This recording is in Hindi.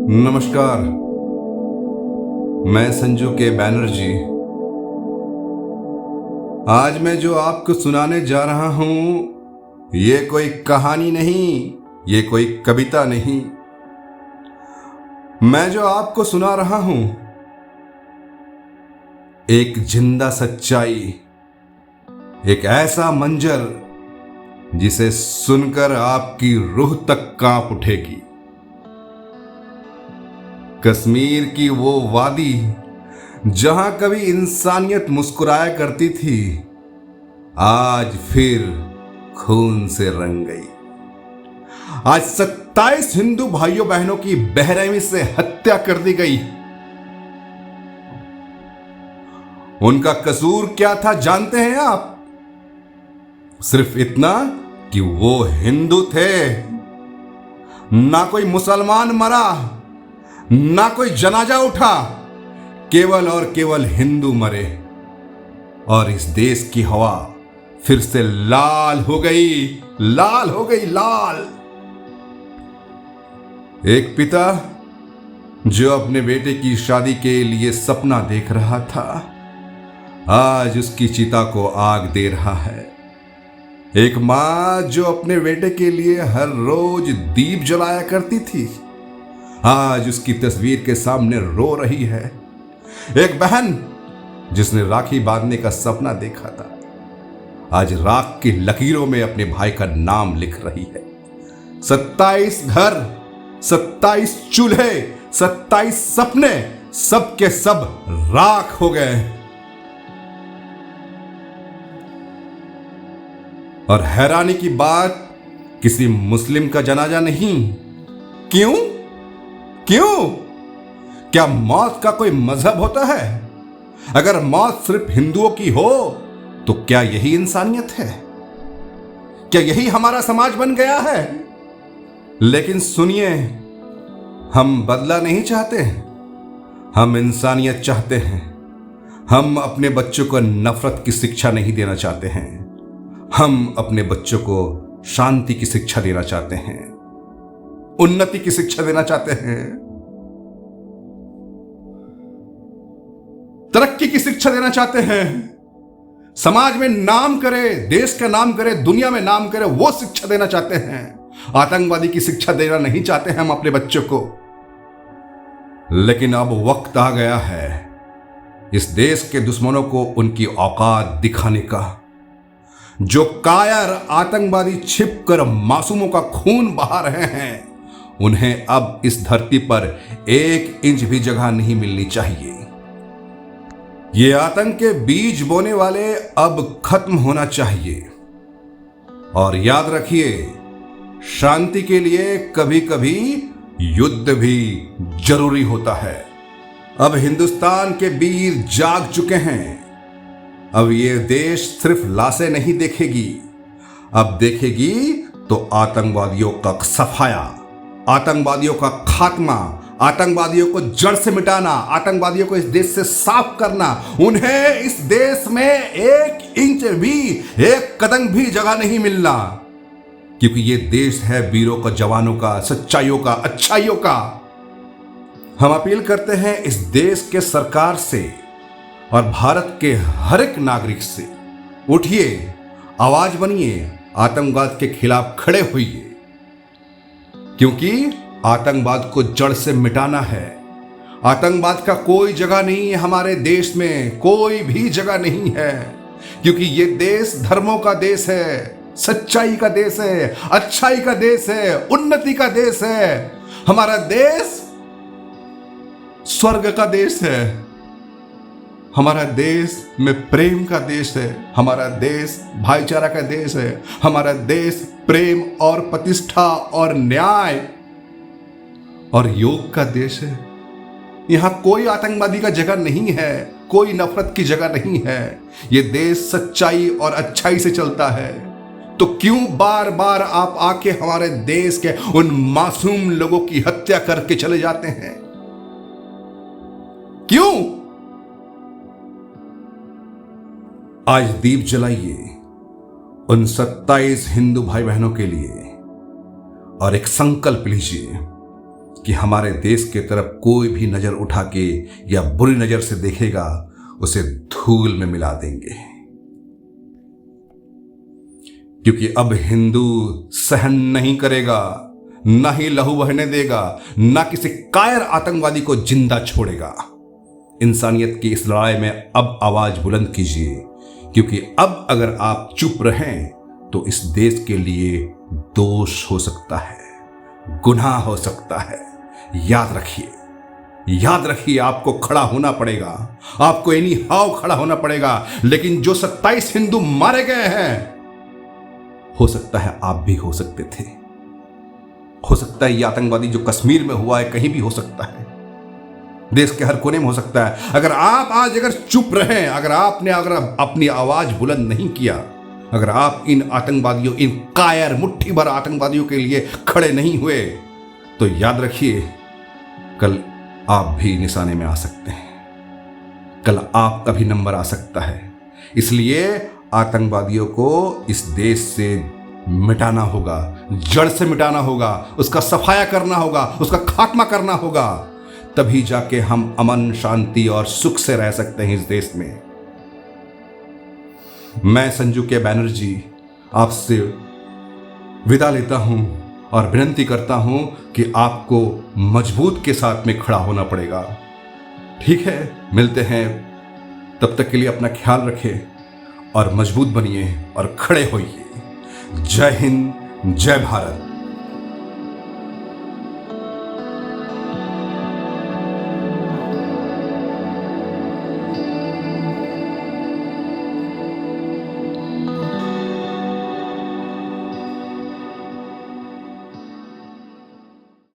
नमस्कार। मैं संजू के बैनर्जी। आज मैं जो आपको सुनाने जा रहा हूं ये कोई कहानी नहीं, ये कोई कविता नहीं। मैं जो आपको सुना रहा हूं एक जिंदा सच्चाई, एक ऐसा मंजर जिसे सुनकर आपकी रूह तक कांप उठेगी। कश्मीर की वो वादी जहां कभी इंसानियत मुस्कुराया करती थी, आज फिर खून से रंग गई। आज 27 हिंदू भाइयों बहनों की बेरहमी से हत्या कर दी गई। उनका कसूर क्या था जानते हैं आप? सिर्फ इतना कि वो हिंदू थे। ना कोई मुसलमान मरा, ना कोई जनाजा उठा, केवल और केवल हिंदू मरे। और इस देश की हवा फिर से लाल हो गई, लाल हो गई, लाल। एक पिता जो अपने बेटे की शादी के लिए सपना देख रहा था, आज उसकी चिता को आग दे रहा है। एक मां जो अपने बेटे के लिए हर रोज दीप जलाया करती थी, आज उसकी तस्वीर के सामने रो रही है। एक बहन जिसने राखी बांधने का सपना देखा था, आज राख की लकीरों में अपने भाई का नाम लिख रही है। 27 घर, 27 चूल्हे, 27 सपने, सब के सब राख हो गए। और हैरानी की बात, किसी मुस्लिम का जनाजा नहीं। क्यों? क्यों? क्या मौत का कोई मजहब होता है? अगर मौत सिर्फ हिंदुओं की हो तो क्या यही इंसानियत है? क्या यही हमारा समाज बन गया है? लेकिन सुनिए, हम बदला नहीं चाहते, हम इंसानियत चाहते हैं। हम अपने बच्चों को नफरत की शिक्षा नहीं देना चाहते हैं। हम अपने बच्चों को शांति की शिक्षा देना चाहते हैं, उन्नति की शिक्षा देना चाहते हैं, तरक्की की शिक्षा देना चाहते हैं। समाज में नाम करे, देश का नाम करे, दुनिया में नाम करे, वो शिक्षा देना चाहते हैं। आतंकवादी की शिक्षा देना नहीं चाहते हैं हम अपने बच्चों को। लेकिन अब वक्त आ गया है इस देश के दुश्मनों को उनकी औकात दिखाने का। जो कायर आतंकवादी छिपकर मासूमों का खून बहा रहे हैं, उन्हें अब इस धरती पर 1 इंच भी जगह नहीं मिलनी चाहिए। ये आतंक के बीज बोने वाले अब खत्म होना चाहिए। और याद रखिए, शांति के लिए कभी कभी युद्ध भी जरूरी होता है। अब हिंदुस्तान के वीर जाग चुके हैं। अब ये देश सिर्फ लाशें नहीं देखेगी, अब देखेगी तो आतंकवादियों का सफाया, आतंकवादियों का खात्मा, आतंकवादियों को जड़ से मिटाना, आतंकवादियों को इस देश से साफ करना। उन्हें इस देश में 1 इंच भी, 1 कदम भी जगह नहीं मिलना, क्योंकि ये देश है वीरों का, जवानों का, सच्चाइयों का, अच्छाइयों का। हम अपील करते हैं इस देश के सरकार से और भारत के हर एक नागरिक से, उठिए, आवाज बनिए, आतंकवाद के खिलाफ खड़े होइए, क्योंकि आतंकवाद को जड़ से मिटाना है। आतंकवाद का कोई जगह नहीं है हमारे देश में, कोई भी जगह नहीं है, क्योंकि ये देश धर्मों का देश है, सच्चाई का देश है, अच्छाई का देश है, उन्नति का देश है। हमारा देश स्वर्ग का देश है। हमारा देश में प्रेम का देश है। हमारा देश भाईचारा का देश है। हमारा देश प्रेम और प्रतिष्ठा और न्याय और योग का देश है। यहां कोई आतंकवादी का जगह नहीं है, कोई नफरत की जगह नहीं है। यह देश सच्चाई और अच्छाई से चलता है। तो क्यों बार बार आप आके हमारे देश के उन मासूम लोगों की हत्या करके चले जाते हैं? क्यों? आज दीप जलाइए उन 27 हिंदू भाई बहनों के लिए और एक संकल्प लीजिए कि हमारे देश के तरफ कोई भी नजर उठा के या बुरी नजर से देखेगा उसे धूल में मिला देंगे। क्योंकि अब हिंदू सहन नहीं करेगा, ना ही लहू बहने देगा, ना किसी कायर आतंकवादी को जिंदा छोड़ेगा। इंसानियत की इस लड़ाई में अब आवाज बुलंद कीजिए, क्योंकि अब अगर आप चुप रहें तो इस देश के लिए दोष हो सकता है, गुनाह हो सकता है। याद रखिए आपको खड़ा होना पड़ेगा, आपको एनी हाउ खड़ा होना पड़ेगा। लेकिन जो 27 हिंदू मारे गए हैं, हो सकता है आप भी हो सकते थे। हो सकता है ये आतंकवादी जो कश्मीर में हुआ है कहीं भी हो सकता है, देश के हर कोने में हो सकता है। अगर आप आज चुप रहें, अगर आपने अपनी आवाज बुलंद नहीं किया, अगर आप इन आतंकवादियों, इन कायर मुट्ठी भर आतंकवादियों के लिए खड़े नहीं हुए, तो याद रखिए कल आप भी निशाने में आ सकते हैं, कल आपका भी नंबर आ सकता है। इसलिए आतंकवादियों को इस देश से मिटाना होगा, जड़ से मिटाना होगा, उसका सफाया करना होगा, उसका खात्मा करना होगा। तभी जाके हम अमन, शांति और सुख से रह सकते हैं इस देश में। मैं संजू के बैनर्जी आपसे विदा लेता हूं और विनती करता हूं कि आपको मजबूत के साथ में खड़ा होना पड़ेगा। ठीक है, मिलते हैं, तब तक के लिए अपना ख्याल रखें और मजबूत बनिए और खड़े होइए। जय हिंद, जय भारत।